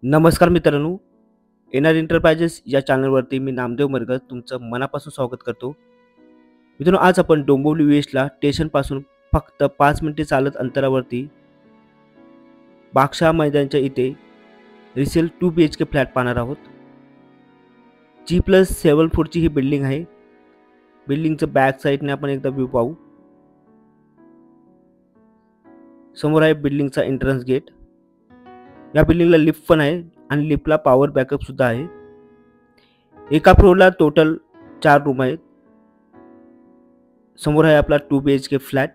नमस्कार मित्रांनो, NR enterprises या चॅनलवरती मी नामदेव मरगत तुमचं मनापासून स्वागत करतो. मित्रांनो, आज आपण डोंबिवली वेस्टला स्टेशनपासून फक्त 5 मिनिटे चालत अंतरावरती बागशाह मैदानच्या इथे रिसेल 2 BHK फ्लॅट पाहणार आहोत. G+7 फ्लोअरची ही बिल्डिंग आहे. बिल्डिंगचं बॅक साईडने आपण एकदा व्ह्यू पाहू. समोर आहे बिल्डिंगचा एंट्रन्स गेट. या बिल्डिंगला लिफ्ट पण आहे आणि लिफ्टला पॉवर बॅकअप सुद्धा आहे. एका फ्लोअरला टोटल 4 रूम आहेत. समोर आहे आपला 2 BHK फ्लॅट.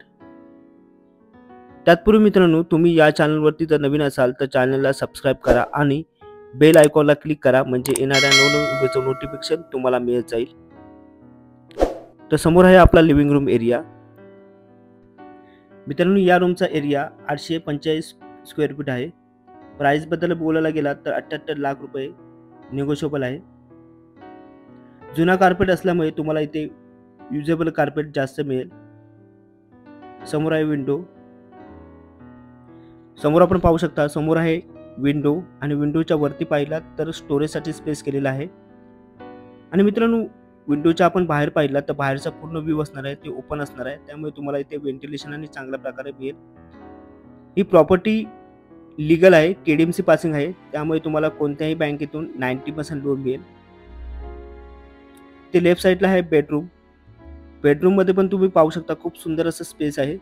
त्याचपूर्वी मित्रांनो, तुम्ही या चॅनलवरती जर नवीन असाल तर चॅनलला सबस्क्राईब करा आणि बेल आयकॉनला क्लिक करा, म्हणजे येणाऱ्या नवनवीन व्हिडिओचं नोटिफिकेशन तुम्हाला मिळत जाईल. तर समोर आहे आपला लिव्हिंग रूम एरिया. मित्रांनो, या रूमचा एरिया 845 स्क्वेअर फीट आहे. प्राइस बद्दल बोलायला गेला तर 78 लाख रुपये निगोशिएबल आहे. जुना कार्पेट असल्यामुळे तुम्हाला इथे युजेबल कार्पेट जास्त मिळेल. समोर आहे विंडो. समोर आपण पाहू शकता, समोर आहे विंडो आणि विंडोच्या वरती पाहिला तर स्टोरेजसाठी स्पेस केलेला आहे. आणि मित्रांनो, विंडोच्या आपण बाहेर पाहिला तर बाहेरचा पूर्ण व्ह्यू असणार आहे, ते ओपन असणार आहे, त्यामुळे तुम्हाला इथे व्हेंटिलेशन आणि चांगल्या प्रकारे मिळेल. ही प्रॉपर्टी लीगल आहे, KDMC पासिंग आहे, त्यामुळे तुम्हाला कोणत्याही बँकेतून 90% लोन मिळेल. ते लेफ्ट साईडला आहे बेडरूम. बेडरूम मध्ये पण तुम्ही पाहू शकता खूप सुंदर असं स्पेस आहे.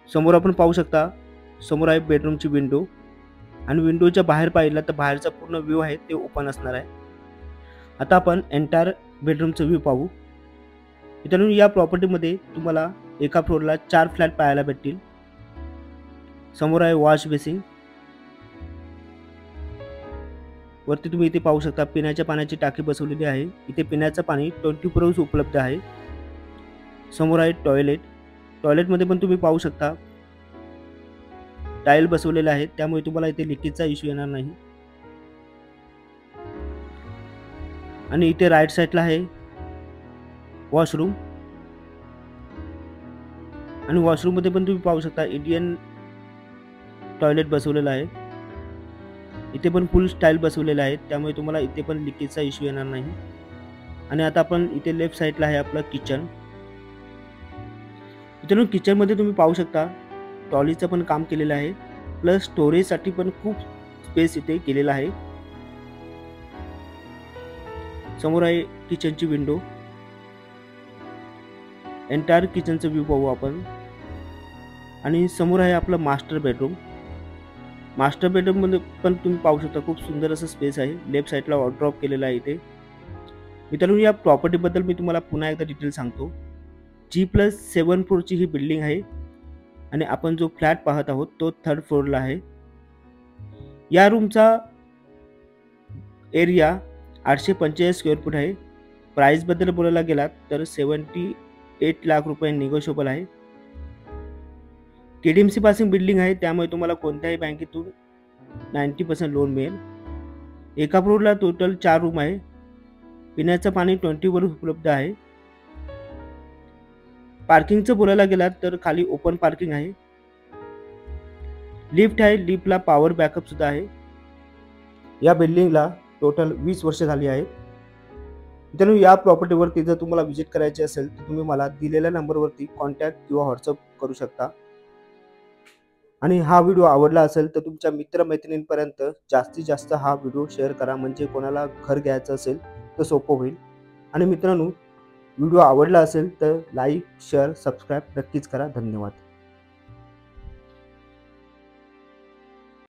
समोर आपण पाहू शकता, समोर आहे बेडरूमची विंडो आणि विंडोच्या बाहेर पाहिला तर बाहेरचा पूर्ण व्ह्यू आहे, ते ओपन असणार आहे. आता आपण एंटायर बेडरूमचा व्ह्यू पाहू. मित्रांनो, या प्रॉपर्टीमध्ये तुम्हाला एका फ्लोअरला 4 फ्लॅट पाहायला भेटतील. समोर आहे वॉश बेसिंग. वरती तुम्ही इथे पाहू शकता पिण्याच्या पाण्याची टाकी बसवलेली आहे. इथे पिण्याचं पाणी 24 आवर्स उपलब्ध आहे. समोर आहे टॉयलेट. टॉयलेटमध्ये पण तुम्ही पाहू शकता टाईल बसवलेले आहेत, त्यामुळे तुम्हाला इथे लिकेजचा इश्यू येणार नाही. आणि इथे राईट साईडला आहे वॉशरूम आणि वॉशरूम मध्ये पण तुम्ही पाहू शकता इंडियन टॉयलेट बसवलेला आहे. इथे पण फुल स्टाईल बसवलेला आहे, त्यामुळे तुम्हाला इथे पण लिकेजचा इश्यू येणार नाही. आणि आता आपण इथे लेफ्ट साईडला आहे आपलं किचन. मित्रांनो, किचन मध्ये तुम्ही पाहू शकता ट्रॉलीचं पण काम केलेलं आहे, प्लस स्टोरेजसाठी पण खूप स्पेस इथे केलेला आहे. समोर आहे किचनची विंडो. एंटायर किचनचं व्ह्यू पाहू आपण. आणि समोर आहे आपलं मास्टर बेडरूम. मास्टर बेडरूम मध्ये पण तुम्ही पाहू शकता खूप सुंदर असं स्पेस आहे. लेफ्ट साईडला वॉर्डरोब केलेला आहे इथे. मित्रांनो, या प्रॉपर्टी बद्दल मी तुम्हाला पुन्हा एकदा डिटेल सांगतो. G+7 फ्लोअरची ही बिल्डिंग आहे आणि आपण जो फ्लॅट पाहत आहोत तो 3rd फ्लोअरला आहे. या रूमचा एरिया 845 स्क्वेअर फूट आहे. प्राइस बद्दल बोलायला गेलात तर 78 लाख रुपये निगोशिएबल आहे. KDMC पासिंग बिल्डिंग आहे, त्यामुळे तुम्हाला कोणत्याही बँकेतून 90% लोन मिळेल. एका फ्लोअरला टोटल 4 रूम आहे. पिण्याचं पाणी 24 उपलब्ध आहे. पार्किंगचं बोलायला गेलात तर खाली ओपन पार्किंग आहे. लिफ्ट आहे, लिफ्टला पॉवर बॅकअप सुद्धा आहे. या बिल्डिंगला टोटल 20 वर्ष झाली आहेत. मित्रांनो, या प्रॉपर्टीवरती जर तुम्हाला व्हिजिट करायची असेल तर तुम्ही मला दिलेल्या नंबरवरती कॉन्टॅक्ट किंवा व्हॉट्सअप करू शकता. आणि हा व्हिडिओ आवडला असेल तर तुमच्या मित्रमैत्रिणींपर्यंत जास्तीत जास्त हा व्हिडिओ शेअर करा, म्हणजे कोणाला घर घ्यायचं असेल तर सोपं होईल. आणि मित्रांनो, व्हिडिओ आवडला असेल तर लाईक, शेअर, सबस्क्राईब नक्कीच करा. धन्यवाद.